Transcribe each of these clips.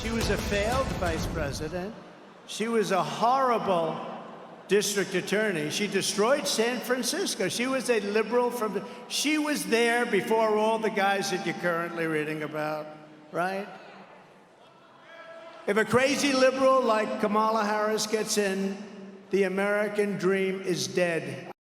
She was a failed vice president. She was a horrible district attorney. She destroyed San Francisco. She was a liberal she was there before all the guys that you're currently reading about, right? If a crazy liberal like Kamala Harris gets in, the American dream is dead.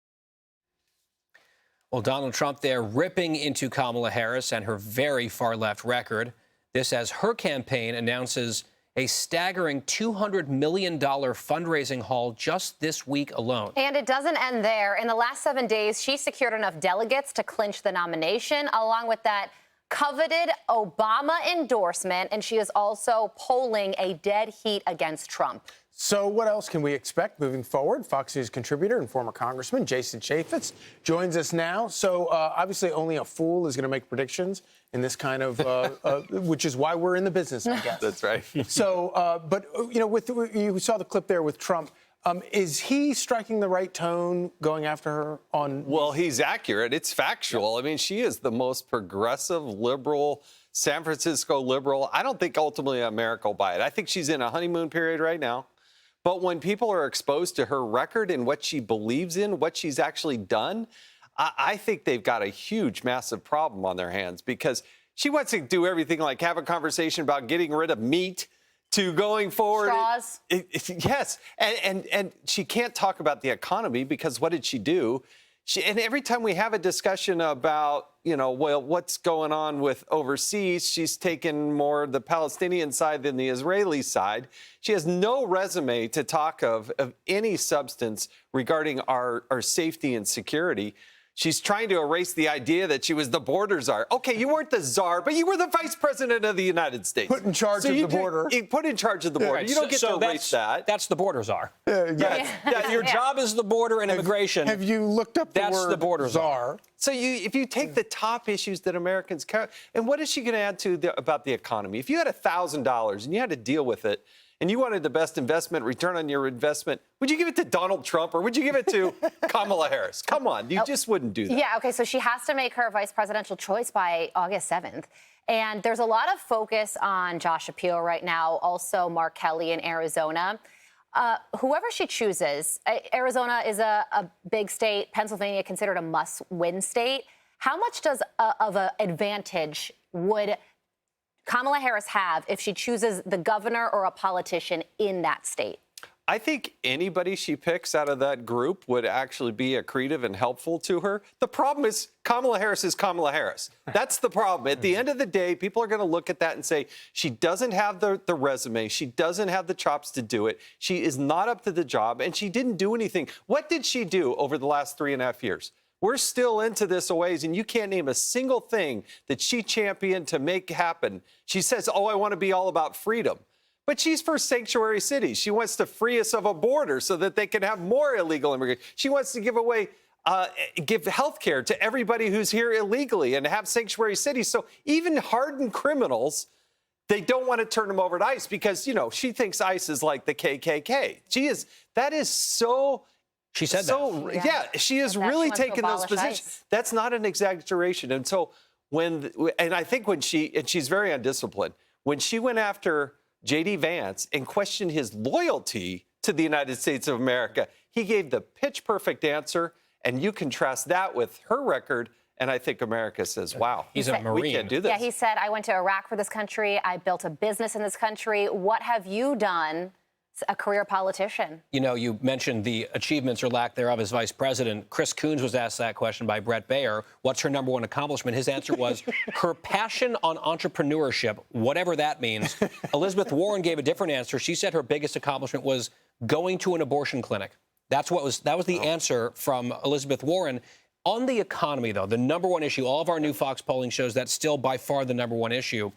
Well, Donald Trump there ripping into Kamala Harris and her very far-left record. This as her campaign announces a staggering $200 million fundraising haul just this week alone. And it doesn't end there. In the last 7 days, she secured enough delegates to clinch the nomination, along with that coveted Obama endorsement. And she is also polling a dead heat against Trump. So what else can we expect moving forward? Fox News contributor and former Congressman Jason Chaffetz joins us now. So obviously only a fool is going to make predictions in this kind of, which is why we're in the business, I guess. That's right. So, but, you know, you saw the clip there with Trump. Is he striking the right tone going after her on? Well, he's accurate. It's factual. I mean, she is the most progressive, liberal, San Francisco liberal. I don't think ultimately America will buy it. I think she's in a honeymoon period right now. But when people are exposed to her record and what she believes in, what she's actually done, I think they've got a huge, massive problem on their hands because she wants to do everything like have a conversation about getting rid of meat to going forward. Straws. Yes. And she can't talk about the economy because what did she do? And every time we have a discussion about, you know, well, what's going on with overseas, she's taken more the Palestinian side than the Israeli side. She has no resume to talk of any substance regarding our safety and security. She's trying to erase the idea that she was the border czar. Okay, you weren't the czar, but you were the vice president of the United States. Put in charge of the border. Put in charge of the border. Right, you don't get to erase that. That's the border czar. Yeah. Your job is the border and immigration. Have you looked up the That's word the border czar? So if you take the top issues that Americans care, and what is she going to add to about the economy? If you had $1,000 and you had to deal with it, and you wanted the best investment return on your investment, would you give it to Donald Trump or would you give it to Kamala Harris? Come on, you just wouldn't do that. Yeah, okay, so she has to make her vice presidential choice by August 7th. And there's a lot of focus on Josh Shapiro right now, also Mark Kelly in Arizona. Whoever she chooses, Arizona is a big state, Pennsylvania considered a must-win state. How much of an advantage would Kamala Harris have if she chooses the governor or a politician in that state? I think anybody she picks out of that group would actually be accretive and helpful to her. The problem is Kamala Harris is Kamala Harris. That's the problem. At the end of the day, people are going to look at that and say, she doesn't have the resume. She doesn't have the chops to do it. She is not up to the job, and she didn't do anything. What did she do over the last 3.5 years? We're still into this a ways, and you can't name a single thing that she championed to make happen. She says, oh, I want to be all about freedom. But she's for sanctuary cities. She wants to free us of a border so that they can have more illegal immigration. She wants to give away, give health care to everybody who's here illegally and have sanctuary cities. So even hardened criminals, they don't want to turn them over to ICE because, you know, she thinks ICE is like the KKK. That is so... She said that. Yeah, she is really taking those positions. ICE. That's not an exaggeration. And so I think when she's very undisciplined, when she went after J.D. Vance and questioned his loyalty to the United States of America, he gave the pitch-perfect answer, and you contrast that with her record, and I think America says, wow, he's a Marine. We can't do this. Yeah, he said, I went to Iraq for this country. I built a business in this country. What have you done? A career politician. You know, you mentioned the achievements or lack thereof as vice president. Chris Coons was asked that question by Brett Baer. What's her number one accomplishment? His answer was her passion on entrepreneurship, whatever that means. Elizabeth Warren gave a different answer. She said her biggest accomplishment was going to an abortion clinic. That was the answer from Elizabeth Warren. On the economy, though, the number one issue, all of our new Fox polling shows that's still by far the number one issue.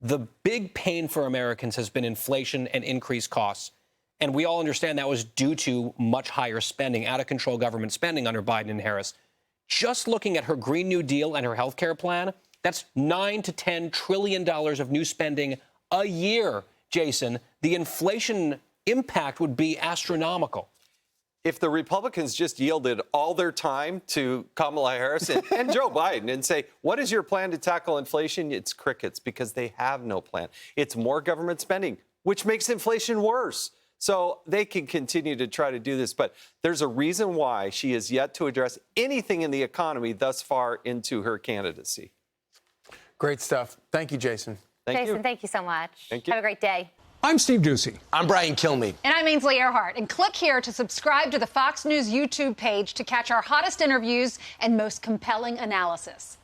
The big pain for Americans has been inflation and increased costs. And we all understand that was due to much higher spending, out-of-control government spending under Biden and Harris. Just looking at her Green New Deal and her health care plan, that's $9 to $10 trillion of new spending a year, Jason. The inflation impact would be astronomical. if the Republicans just yielded all their time to Kamala Harris and Joe Biden and say, what is your plan to tackle inflation? It's crickets, because they have no plan. It's more government spending, which makes inflation worse. So they can continue to try to do this, but there's a reason why she has yet to address anything in the economy thus far into her candidacy. Great stuff. Thank you, Jason. Jason, thank you so much. Thank you. Have a great day. I'm Steve Ducey. I'm Brian Kilmeade. And I'm Ainsley Earhart. And click here to subscribe to the Fox News YouTube page to catch our hottest interviews and most compelling analysis.